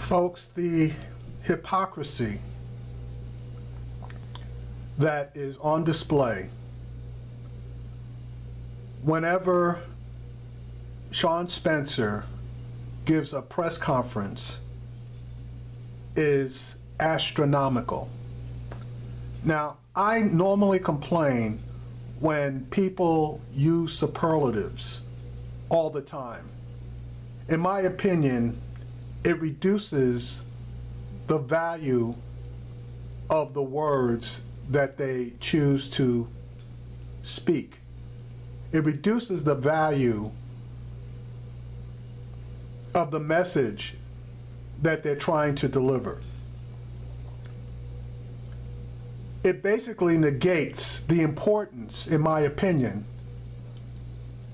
Folks, the hypocrisy that is on display whenever Sean Spencer gives a press conference is astronomical. Now, I normally complain when people use superlatives all the time. In my opinion, it reduces the value of the words that they choose to speak. It reduces the value of the message that they're trying to deliver. It basically negates the importance, in my opinion,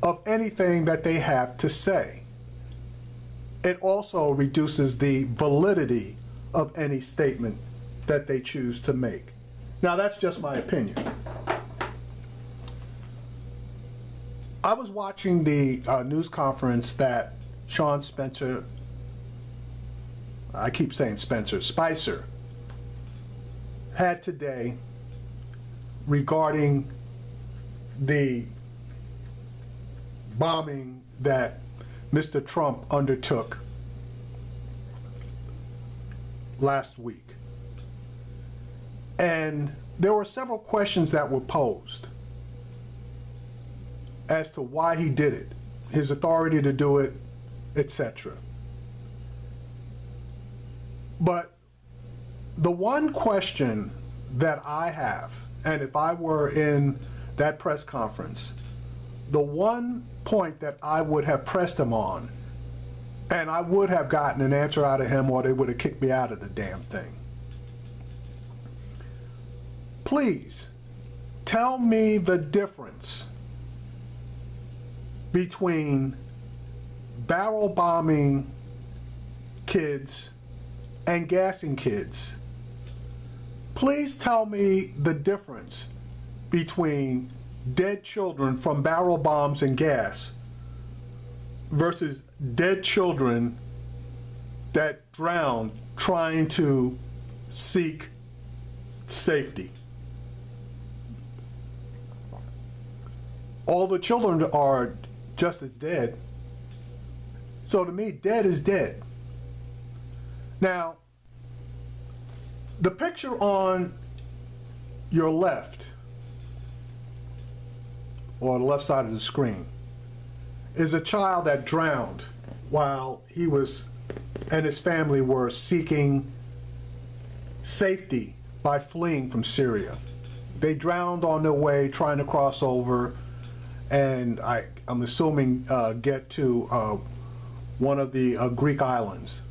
of anything that they have to say. It also reduces the validity of any statement that they choose to make. Now, that's just my opinion. I was watching the news conference that Sean Spencer, I keep saying Spencer, Spicer, had today regarding the bombing that Mr. Trump undertook last week. And there were several questions that were posed as to why he did it, his authority to do it, etc. But the one question that I have, and if I were in that press conference, the one point that I would have pressed him on, and I would have gotten an answer out of him or they would have kicked me out of the damn thing. Please tell me the difference between barrel bombing kids and gassing kids. Please tell me the difference between dead children from barrel bombs and gas versus dead children that drowned trying to seek safety. All the children are just as dead. So to me, dead is dead. Now, the picture on your left, or the left side of the screen, is a child that drowned while he was and his family were seeking safety by fleeing from Syria. They drowned on their way trying to cross over, and I'm assuming get to one of the Greek islands.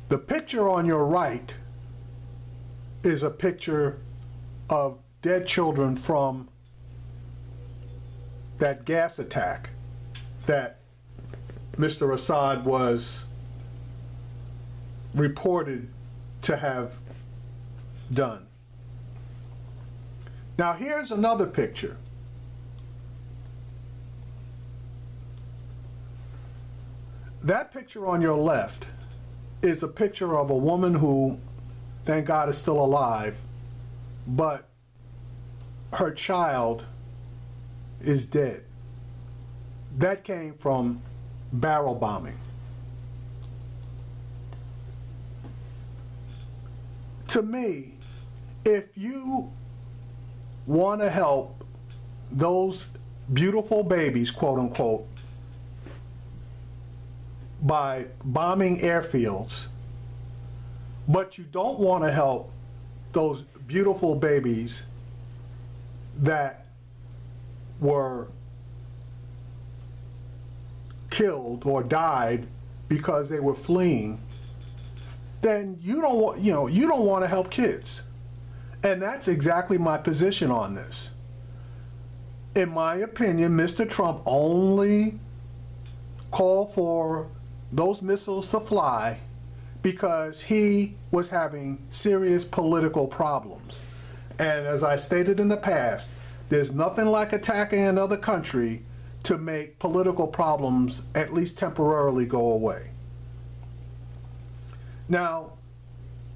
The picture on your right is a picture of dead children from that gas attack that Mr. Assad was reported to have done. Now here's another picture. That picture on your left is a picture of a woman who, thank God, is still alive, but her child is dead. That came from barrel bombing. To me, if you want to help those beautiful babies, quote unquote, by bombing airfields, but you don't want to help those beautiful babies that were killed or died because they were fleeing, then you don't want, you don't want to help kids. And that's exactly my position on this. In my opinion, Mr. Trump only called for those missiles to fly because he was having serious political problems. And as I stated in the past, there's nothing like attacking another country to make political problems at least temporarily go away. Now,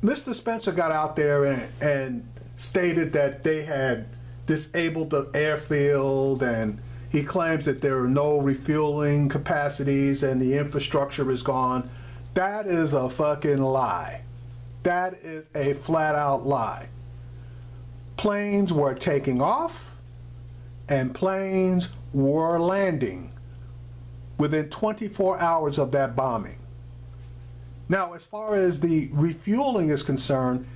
Mr. Spencer got out there and stated that they had disabled the airfield, and he claims that there are no refueling capacities and the infrastructure is gone. That is a fucking lie. That is a flat out lie. Planes were taking off and planes were landing within 24 hours of that bombing. Now, as far as the refueling is concerned,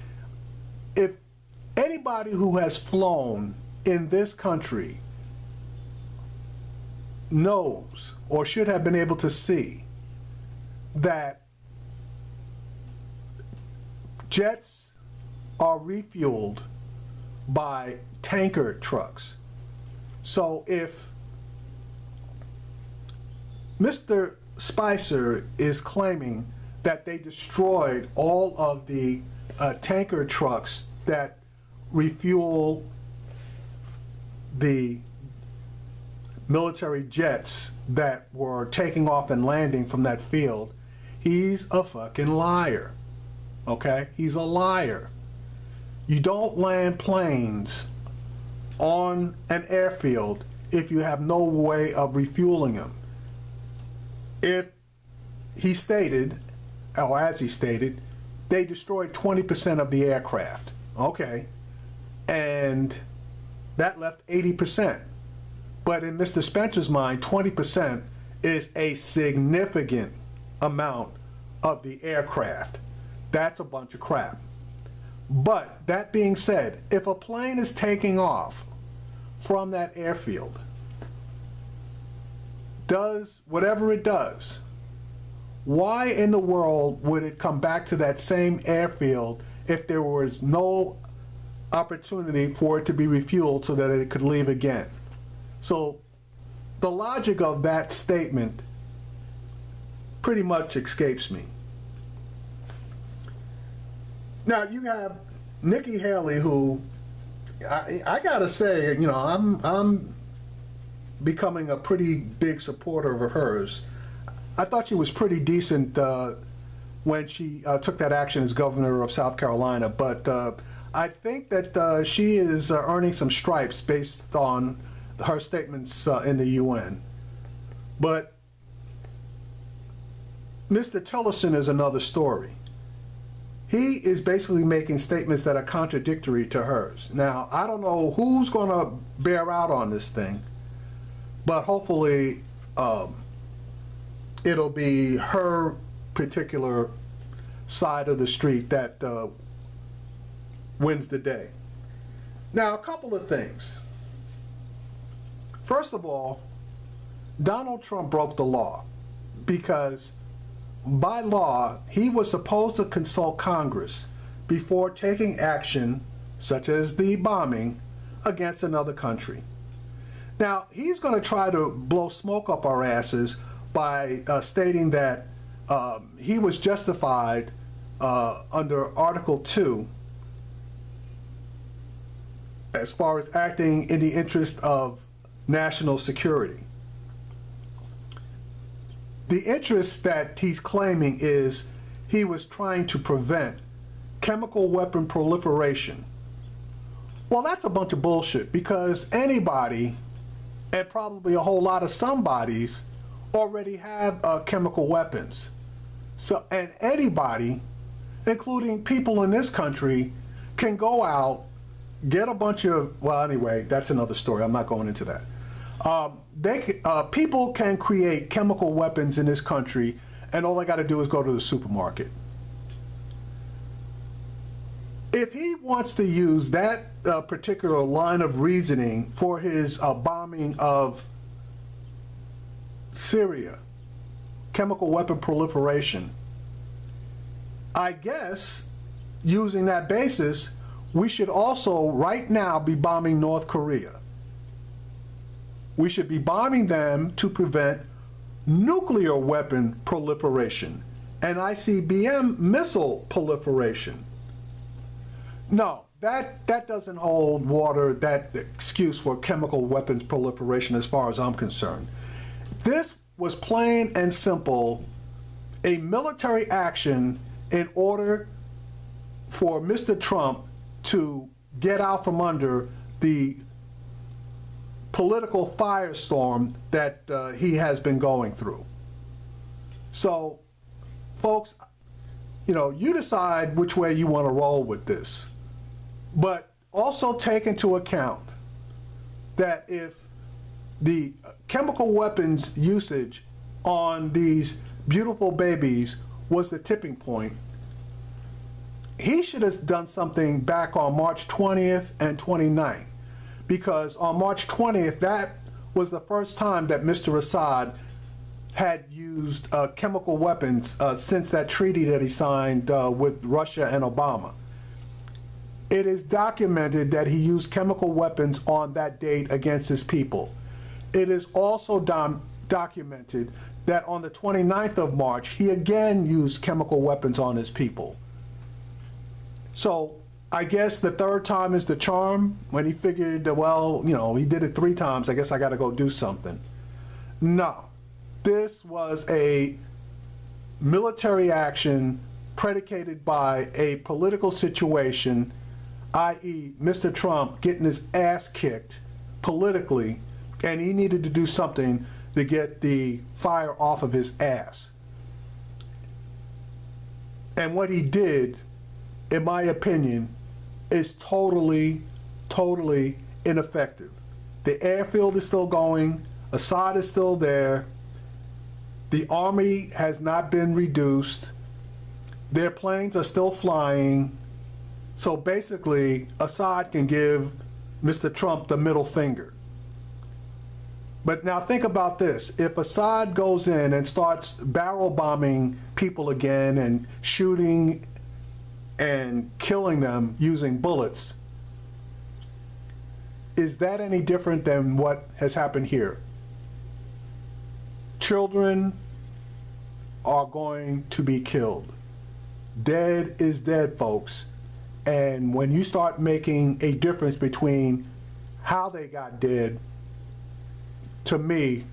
if anybody who has flown in this country knows or should have been able to see that jets are refueled by tanker trucks. So if Mr. Spicer is claiming that they destroyed all of the tanker trucks that refuel the military jets that were taking off and landing from that field, he's a fucking liar. Okay? He's a liar. You don't land planes on an airfield if you have no way of refueling them. If he stated, or as he stated, they destroyed 20% of the aircraft. Okay. And that left 80%. But in Mr. Spencer's mind, 20% is a significant amount of the aircraft. That's a bunch of crap. But that being said, if a plane is taking off from that airfield, does whatever it does, why in the world would it come back to that same airfield if there was no opportunity for it to be refueled so that it could leave again? So the logic of that statement pretty much escapes me. Now you have Nikki Haley, who I gotta say, you know, I'm becoming a pretty big supporter of hers. I thought she was pretty decent when she took that action as governor of South Carolina, but I think that she is earning some stripes based on her statements in the UN. But Mr. Tillerson is another story. He is basically making statements that are contradictory to hers. Now, I don't know who's going to bear out on this thing, but hopefully it'll be her particular side of the street that wins the day. Now, a couple of things. First of all, Donald Trump broke the law because by law, he was supposed to consult Congress before taking action, such as the bombing, against another country. Now, he's going to try to blow smoke up our asses by stating that he was justified under Article 2 as far as acting in the interest of national security. The interest that he's claiming is he was trying to prevent chemical weapon proliferation. Well, that's a bunch of bullshit, because anybody, and probably a whole lot of somebodies, already have chemical weapons. So, and anybody, including people in this country, can go out, get a bunch of, well, anyway, that's another story. I'm not going into that. People can create chemical weapons in this country, and all they got to do is go to the supermarket. If he wants to use that particular line of reasoning for his bombing of Syria, chemical weapon proliferation, I guess using that basis, we should also right now be bombing North Korea. We should be bombing them to prevent nuclear weapon proliferation and ICBM missile proliferation. No, that doesn't hold water, that excuse for chemical weapons proliferation as far as I'm concerned. This was plain and simple a military action in order for Mr. Trump to get out from under the political firestorm that he has been going through. So, folks, you know, you decide which way you want to roll with this. But also take into account that if the chemical weapons usage on these beautiful babies was the tipping point, he should have done something back on March 20th and 29th. Because on March 20th, that was the first time that Mr. Assad had used chemical weapons since that treaty that he signed with Russia and Obama. It is documented that he used chemical weapons on that date against his people. It is also documented that on the 29th of March, he again used chemical weapons on his people. So I guess the third time is the charm, when he figured that, well, you know, he did it 3 times, I guess I got to go do something. No, this was a military action predicated by a political situation, i.e. Mr. Trump getting his ass kicked politically, and he needed to do something to get the fire off of his ass. And what he did, in my opinion, is totally ineffective. The airfield is still going, Assad is still there, the army has not been reduced, their planes are still flying, so basically Assad can give Mr. Trump the middle finger. But now think about this. If Assad goes in and starts barrel bombing people again and shooting and killing them using bullets, is that any different than what has happened here? Children are going to be killed. Dead is dead, folks. And when you start making a difference between how they got dead, to me,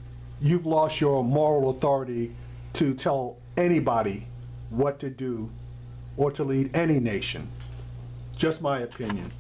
you've lost your moral authority to tell anybody what to do or to lead any nation. Just my opinion.